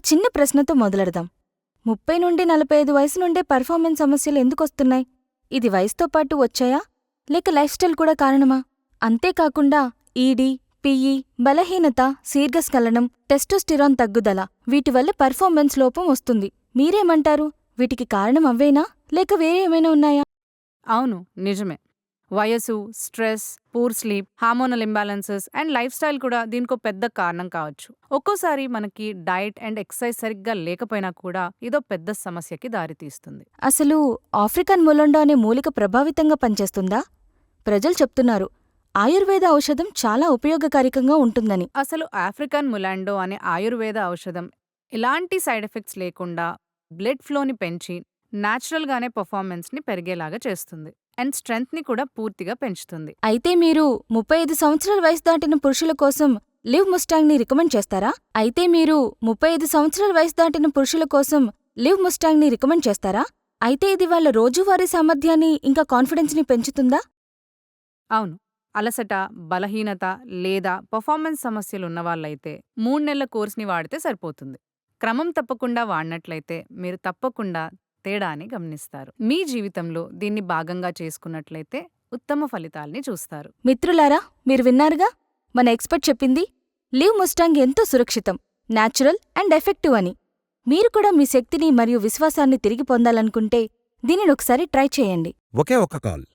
చిన్న ప్రశ్నతో మొదలెడదాం. 30 నుండి 45 వయసు నుండే పర్ఫార్మెన్స్ సమస్యలు ఎందుకొస్తున్నాయి? ఇది వయసుతో పాటు వచ్చాయా లేక లైఫ్స్టైల్ కూడా కారణమా? అంతేకాకుండా ఈడీ, పిఈ, బలహీనత, శీఘ్రస్ఖలనం, టెస్టోస్టిరాన్ తగ్గుదల వీటివల్ల పర్ఫార్మెన్స్ లోపం వస్తుంది. మీరేమంటారు? వీటికి కారణం అవ్వేనా లేక వేరే ఏమైనా ఉన్నాయా? అవును, నిజమే. వయసు, stress, poor sleep, hormonal imbalances and life style కూడా దీనికో పెద్ద కారణం కావచ్చు. ఒక్కోసారి మనకి డైట్ అండ్ ఎక్సర్సైజ్ సరిగ్గా లేకపోయినా కూడా ఇదో పెద్ద సమస్యకి దారితీస్తుంది. అసలు ఆఫ్రికన్ మొలండో అనే మూలిక ప్రభావితంగా పనిచేస్తుందా? ప్రజలు చెప్తున్నారు ఆయుర్వేద ఔషధం చాలా ఉపయోగకారికంగా ఉంటుందని. అసలు ఆఫ్రికన్ ములాండో అనే ఆయుర్వేద ఔషధం ఎలాంటి సైడ్ ఎఫెక్ట్స్ లేకుండా బ్లడ్ ఫ్లోని పెంచి న్యాచురల్గానే పర్ఫార్మెన్స్ని పెరిగేలాగా చేస్తుంది అండ్ స్ట్రెంగ్త్ని కూడా పూర్తిగా పెంచుతుంది. అయితే మీరు 35 సంవత్సరాల వయసు దాటిన పురుషుల కోసం లివ్ ముస్టాంగ్ని రికమెండ్ చేస్తారా? అయితే ఇది వాళ్ళ రోజువారీ సామర్థ్యాన్ని ఇంకా కాన్ఫిడెన్స్ని పెంచుతుందా? అవును, అలసట, బలహీనత లేదా పర్ఫార్మెన్స్ సమస్యలు ఉన్నవాళ్ళైతే 3 నెలల కోర్స్ని వాడితే సరిపోతుంది. క్రమం తప్పకుండా వాడినట్లయితే మీరు తప్పకుండా తేడాని గమనిస్తారు. మీ జీవితంలో దీన్ని భాగంగా చేసుకున్నట్లయితే ఉత్తమ ఫలితాల్ని చూస్తారు. మిత్రులారా, మీరు విన్నారుగా మన ఎక్స్పర్ట్ చెప్పింది. లివ్ ముస్టాంగ్ ఎంతో సురక్షితం, న్యాచురల్ అండ్ ఎఫెక్టివ్ అని. మీరు కూడా మీ శక్తిని మరియు విశ్వాసాన్ని తిరిగి పొందాలనుకుంటే దీనిని ఒకసారి ట్రై చేయండి. ఒకే ఒక్క కాల్,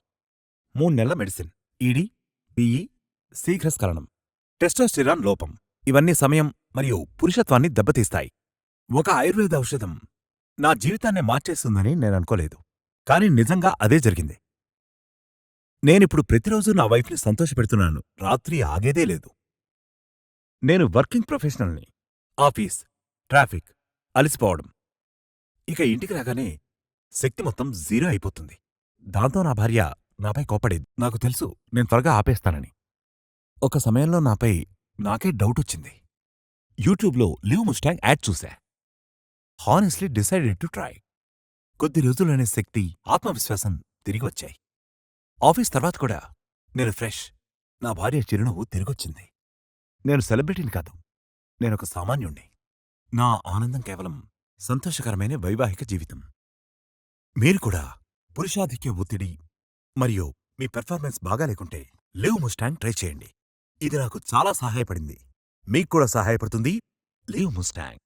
3 నెలల మెడిసిన్, ఈడీ, పిఈ, శీఘ్రస్ఖలనం, టెస్టోస్టిరాన్ లోపం ఇవన్నీ సమయం మరియు పురుషత్వాన్ని దెబ్బతీస్తాయి. ఒక ఆయుర్వేద ఔషధం నా జీవితాన్ని మార్చేస్తుందని నేననుకోలేదు, కాని నిజంగా అదే జరిగింది. నేనిప్పుడు ప్రతిరోజూ నా వైఫ్ని సంతోషపెడుతున్నాను. రాత్రి ఆగేదే లేదు. నేను వర్కింగ్ ప్రొఫెషనల్ని. ఆఫీస్, ట్రాఫిక్, అలసిపోవడం, ఇక ఇంటికి రాగానే శక్తి మొత్తం జీరో అయిపోతుంది. దాంతో నా భార్య నాపై కోపడేది. నాకు తెలుసు నేను త్వరగా ఆపేస్తానని. ఒక సమయంలో నాకే డౌటొచ్చింది. యూట్యూబ్లో లివ్ ముస్టాంగ్ యాడ్ చూశా. Honestly decided to try. కొద్ది రోజుల్లోనే శక్తి, ఆత్మవిశ్వాసం తిరిగొచ్చాయి. ఆఫీస్ తర్వాత కూడా నేను ఫ్రెష్. నా భార్య చిరునవ్వు తిరిగొచ్చింది. నేను సెలబ్రిటీని కాదు, నేనొక సామాన్యుణ్ణి. నా ఆనందం కేవలం సంతోషకరమైన వైవాహిక జీవితం. మీరు కూడా పురుషాధిక్య ఒత్తిడి మరియు మీ పెర్ఫార్మెన్స్ బాగా లేకుంటే లివ్ ముస్టాంగ్ ట్రై చేయండి. ఇది నాకు చాలా సహాయపడింది. మీకు కూడా సహాయపడుతుంది లివ్ ముస్టాంగ్.